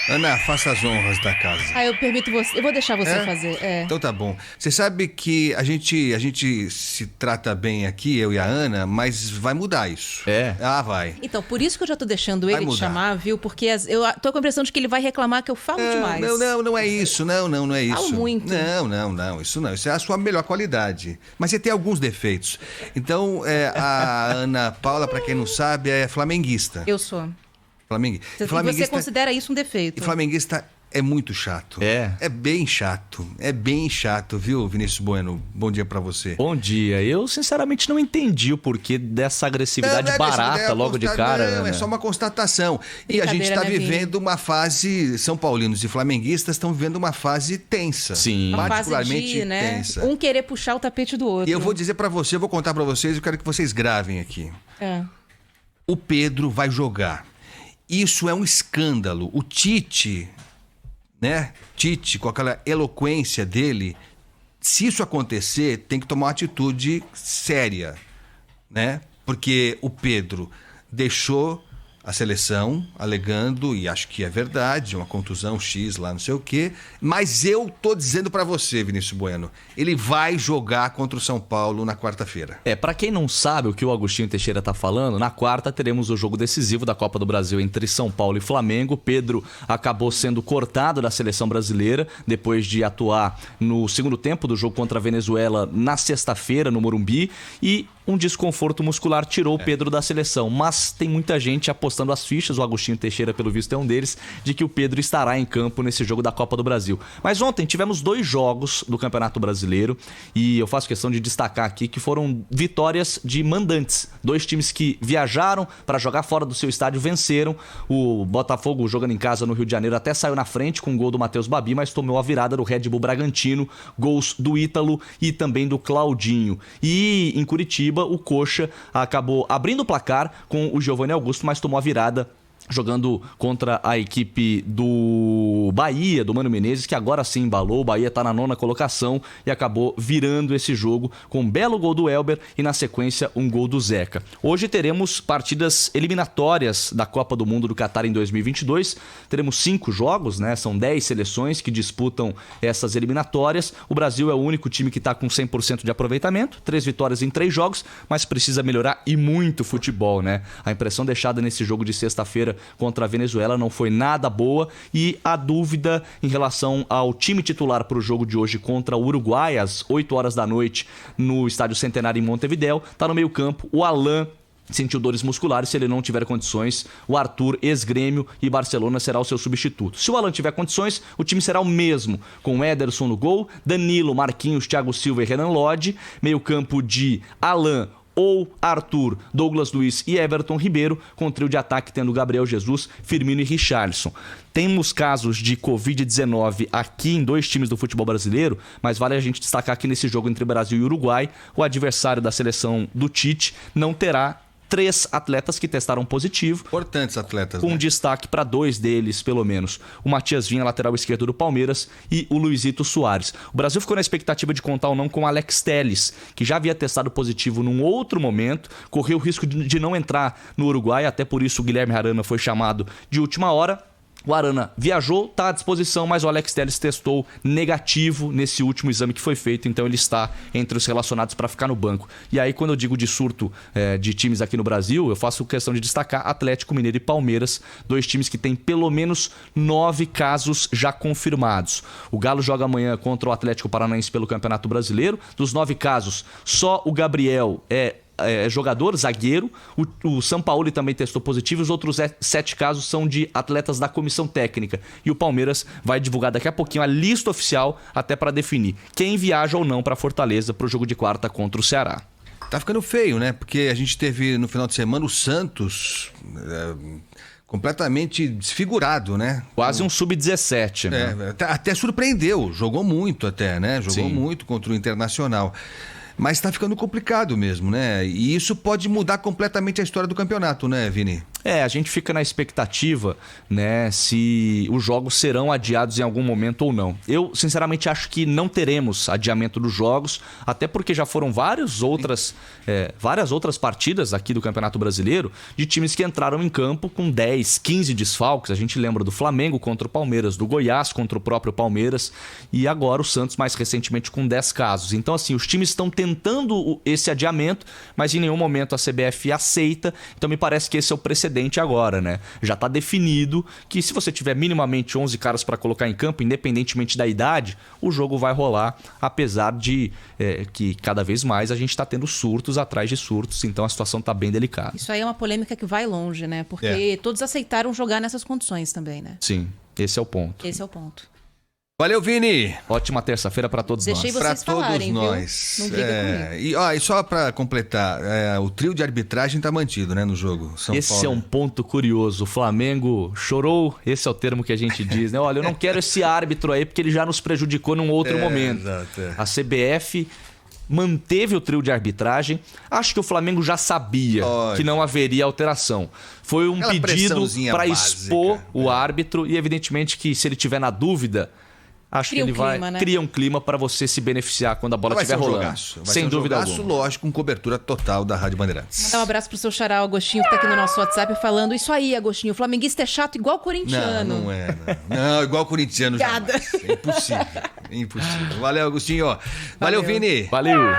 Ana, faça as honras da casa. Eu permito você. Eu vou deixar você fazer. Então tá bom. Você sabe que a gente se trata bem aqui, eu e a Ana, mas vai mudar isso. Vai. Então, por isso que eu já tô deixando ele te mudar. chamar, viu? Porque eu tô com a impressão de que ele vai reclamar que eu falo demais. Não é isso. Não é isso. Falo muito. Não. Isso não. Isso é a sua melhor qualidade. Mas você tem alguns defeitos. Então, a Ana Paula, pra quem não sabe, é flamenguista. Eu sou. Flamenguista. Você considera isso um defeito? E flamenguista é muito chato. É bem chato. É bem chato, viu, Vinícius Bueno? Bom dia pra você. Bom dia. Eu, sinceramente, não entendi o porquê dessa agressividade barata logo de cara. Não, é só uma constatação. E a gente tá vivendo uma fase... São paulinos e flamenguistas estão vivendo uma fase tensa. Sim. Uma particularmente fase de, tensa. Um querer puxar o tapete do outro. E eu vou dizer pra você, eu vou contar pra vocês, eu quero que vocês gravem aqui. O Pedro vai jogar. Isso é um escândalo. O Tite, né? Tite, com aquela eloquência dele, se isso acontecer, tem que tomar uma atitude séria, né? Porque o Pedro deixou a seleção alegando, e acho que é verdade, uma contusão X lá, não sei o quê, mas eu tô dizendo pra você, Vinícius Bueno, ele vai jogar contra o São Paulo na quarta-feira. Pra quem não sabe o que o Agostinho Teixeira tá falando, na quarta teremos o jogo decisivo da Copa do Brasil entre São Paulo e Flamengo. Pedro acabou sendo cortado da seleção brasileira depois de atuar no segundo tempo do jogo contra a Venezuela na sexta-feira no Morumbi, e um desconforto muscular tirou o Pedro da seleção. Mas tem muita gente apostando as fichas, o Agostinho Teixeira, pelo visto, é um deles, de que o Pedro estará em campo nesse jogo da Copa do Brasil. Mas ontem tivemos 2 jogos do Campeonato Brasileiro e eu faço questão de destacar aqui que foram vitórias de mandantes. 2 times que viajaram para jogar fora do seu estádio venceram. O Botafogo, jogando em casa no Rio de Janeiro, até saiu na frente com o gol do Matheus Babi, mas tomou a virada do Red Bull Bragantino, gols do Ítalo e também do Claudinho. E em Curitiba, o Coxa acabou abrindo o placar com o Giovanni Augusto, mas tomou a virada jogando contra a equipe do Bahia, do Mano Menezes, que agora sim embalou. O Bahia está na 9ª colocação e acabou virando esse jogo com um belo gol do Elber e, na sequência, um gol do Zeca. Hoje teremos partidas eliminatórias da Copa do Mundo do Catar em 2022. Teremos 5 jogos, né? São 10 seleções que disputam essas eliminatórias. O Brasil é o único time que está com 100% de aproveitamento, 3 vitórias em 3 jogos, mas precisa melhorar e muito futebol, né? A impressão deixada nesse jogo de sexta-feira contra a Venezuela não foi nada boa, e a dúvida em relação ao time titular para o jogo de hoje contra o Uruguai, às 8 horas da noite, no Estádio Centenário em Montevidéu. Tá no meio-campo o Alan, sentiu dores musculares. Se ele não tiver condições, o Arthur, ex-Grêmio e Barcelona, será o seu substituto. Se o Alan tiver condições, o time será o mesmo, com o Ederson no gol, Danilo, Marquinhos, Thiago Silva e Renan Lodge, meio-campo de Alan ou Arthur, Douglas Luiz e Everton Ribeiro, com trio de ataque tendo Gabriel Jesus, Firmino e Richarlison. Temos casos de Covid-19 aqui em 2 times do futebol brasileiro, mas vale a gente destacar que nesse jogo entre Brasil e Uruguai, o adversário da seleção do Tite não terá 3 atletas que testaram positivo. Importantes atletas, com né? destaque para 2 deles, pelo menos. O Matias Vinha, lateral esquerdo do Palmeiras, e o Luizito Soares. O Brasil ficou na expectativa de contar ou não com o Alex Telles, que já havia testado positivo num outro momento, correu o risco de não entrar no Uruguai, até por isso o Guilherme Arana foi chamado de última hora. O Arana viajou, está à disposição, mas o Alex Telles testou negativo nesse último exame que foi feito, então ele está entre os relacionados para ficar no banco. E aí, quando eu digo de surto de times aqui no Brasil, eu faço questão de destacar Atlético Mineiro e Palmeiras, 2 times que têm pelo menos 9 casos já confirmados. O Galo joga amanhã contra o Atlético Paranaense pelo Campeonato Brasileiro. Dos 9 casos, só o Gabriel é jogador, zagueiro. O Sampaoli também testou positivo. Os outros 7 casos são de atletas da comissão técnica. E o Palmeiras vai divulgar daqui a pouquinho a lista oficial, até para definir quem viaja ou não para Fortaleza para o jogo de quarta contra o Ceará. Tá ficando feio, né? Porque a gente teve no final de semana o Santos completamente desfigurado, né? Quase um sub-17, né? Até surpreendeu, jogou muito até, né? Jogou Sim. muito contra o Internacional. Mas tá ficando complicado mesmo, né? E isso pode mudar completamente a história do campeonato, né, Vini? A gente fica na expectativa, né, se os jogos serão adiados em algum momento ou não. Eu, sinceramente, acho que não teremos adiamento dos jogos, até porque já foram várias outras partidas aqui do Campeonato Brasileiro de times que entraram em campo com 10, 15 desfalques. A gente lembra do Flamengo contra o Palmeiras, do Goiás contra o próprio Palmeiras e agora o Santos mais recentemente com 10 casos. Então, assim, os times estão tentando esse adiamento, mas em nenhum momento a CBF aceita. Então, me parece que esse é o precedente agora, né? Já está definido que se você tiver minimamente 11 caras para colocar em campo, independentemente da idade, o jogo vai rolar, apesar de que cada vez mais a gente está tendo surtos atrás de surtos, então a situação está bem delicada. Isso aí é uma polêmica que vai longe, né? Porque todos aceitaram jogar nessas condições também, né? Sim, esse é o ponto. Esse é o ponto. Valeu, Vini! Ótima terça-feira para todos Deixei nós. vocês falarem, todos viu? nós. Não briga comigo. E só para completar, o trio de arbitragem tá mantido, né, no jogo. Esse é um ponto curioso. O Flamengo chorou, esse é o termo que a gente diz, né? Olha, eu não quero esse árbitro aí porque ele já nos prejudicou num outro momento. Exato. A CBF manteve o trio de arbitragem. Acho que o Flamengo já sabia que não haveria alteração. Foi um Aquela pedido para básica, expor o árbitro e evidentemente que se ele tiver na dúvida, acho que ele vai criar um clima para você se beneficiar quando a bola estiver rolando. Sem dúvida alguma. Lógico, com cobertura total da Rádio Bandeirantes. Mandar um abraço pro seu xará Agostinho, que tá aqui no nosso WhatsApp falando isso aí, Agostinho. O flamenguista é chato igual corintiano. Não é. Não, igual corintiano jamais. É impossível. Valeu, Agostinho. Valeu, Vini. Valeu.